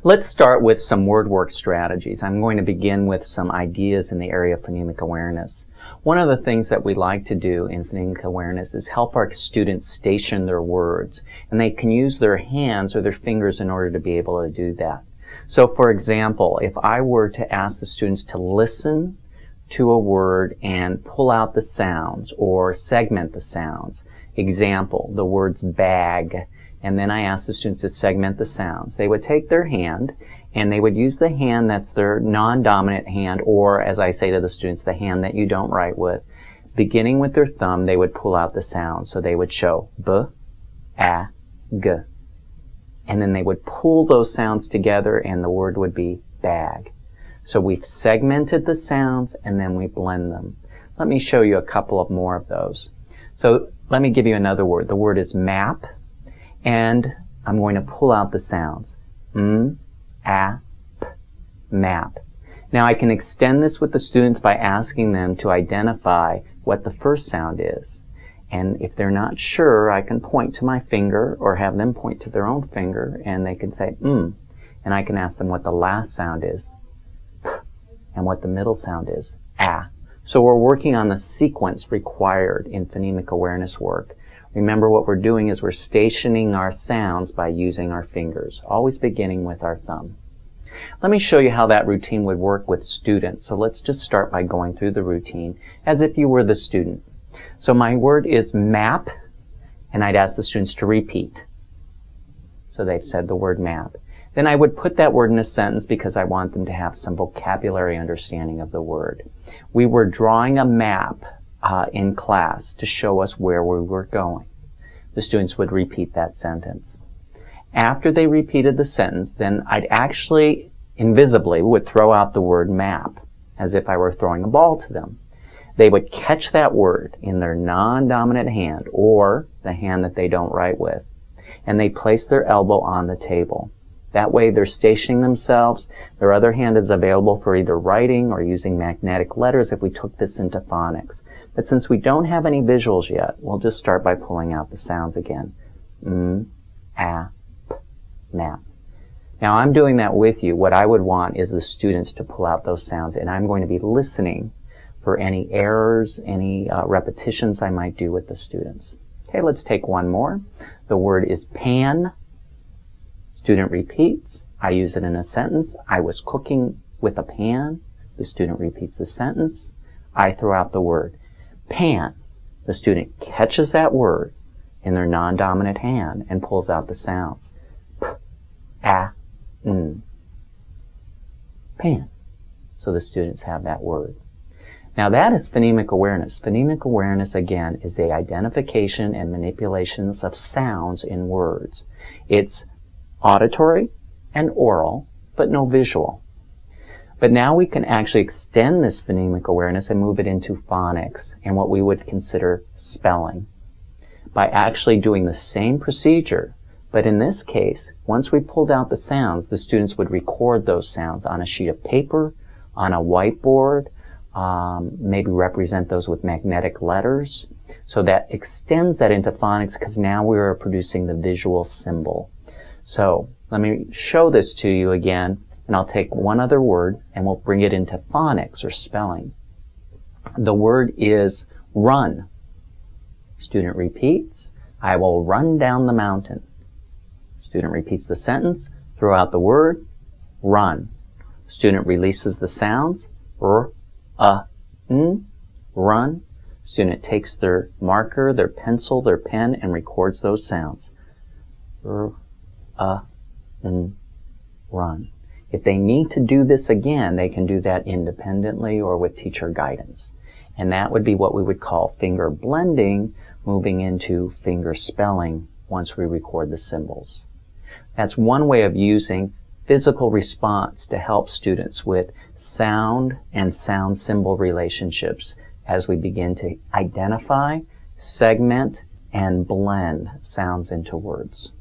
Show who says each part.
Speaker 1: Let's start with some word work strategies. I'm going to begin with some ideas in the area of phonemic awareness. One of the things that we like to do in phonemic awareness is help our students station their words, and they can use their hands or their fingers in order to be able to do that. So for example, if I were to ask the students to listen to a word and pull out the sounds or segment the sounds. Example, the words bag. And then I asked the students to segment the sounds. They would take their hand and they would use the hand that's their non-dominant hand, or as I say to the students, the hand that you don't write with. Beginning with their thumb, they would pull out the sounds. So they would show b, a, g. And then they would pull those sounds together and the word would be bag. So we've segmented the sounds and then we blend them. Let me show you a couple of more of those. So let me give you another word. The word is map. And I'm going to pull out the sounds. M, a, p, map. Now I can extend this with the students by asking them to identify what the first sound is. And if they're not sure, I can point to my finger or have them point to their own finger and they can say And I can ask them what the last sound is, p, and what the middle sound is, a. So we're working on the sequence required in phonemic awareness work. Remember, what we're doing is we're stationing our sounds by using our fingers, always beginning with our thumb. Let me show you how that routine would work with students. So let's just start by going through the routine as if you were the student. So my word is map, and I'd ask the students to repeat. So they've said the word map. Then I would put that word in a sentence because I want them to have some vocabulary understanding of the word. We were drawing a map in class to show us where we were going. The students would repeat that sentence. After they repeated the sentence, then I'd actually invisibly would throw out the word map as if I were throwing a ball to them. They would catch that word in their non-dominant hand or the hand that they don't write with, and they place their elbow on the table. That way they're stationing themselves. Their other hand is available for either writing or using magnetic letters if we took this into phonics. But since we don't have any visuals yet, we'll just start by pulling out the sounds again. M, a, p, map. Now I'm doing that with you. What I would want is the students to pull out those sounds, and I'm going to be listening for any errors, any repetitions I might do with the students. Okay, let's take one more. The word is pan. Student repeats. I use it in a sentence. I was cooking with a pan. The student repeats the sentence. I throw out the word pan. The student catches that word in their non-dominant hand and pulls out the sounds. P, a, n. Pan. So the students have that word. Now that is phonemic awareness. Phonemic awareness, again, is the identification and manipulations of sounds in words. It's auditory and oral, but no visual. But now we can actually extend this phonemic awareness and move it into phonics and what we would consider spelling by actually doing the same procedure. But in this case, once we pulled out the sounds, the students would record those sounds on a sheet of paper, on a whiteboard, maybe represent those with magnetic letters. So that extends that into phonics because now we are producing the visual symbol. So let me show this to you again, and I'll take one other word and we'll bring it into phonics or spelling. The word is run. Student repeats, I will run down the mountain. Student repeats the sentence, throw out the word, run. Student releases the sounds, r, n, run. Student takes their marker, their pencil, their pen, and records those sounds. R, n, run. If they need to do this again, they can do that independently or with teacher guidance. And that would be what we would call finger blending, moving into finger spelling once we record the symbols. That's one way of using physical response to help students with sound and sound symbol relationships as we begin to identify, segment, and blend sounds into words.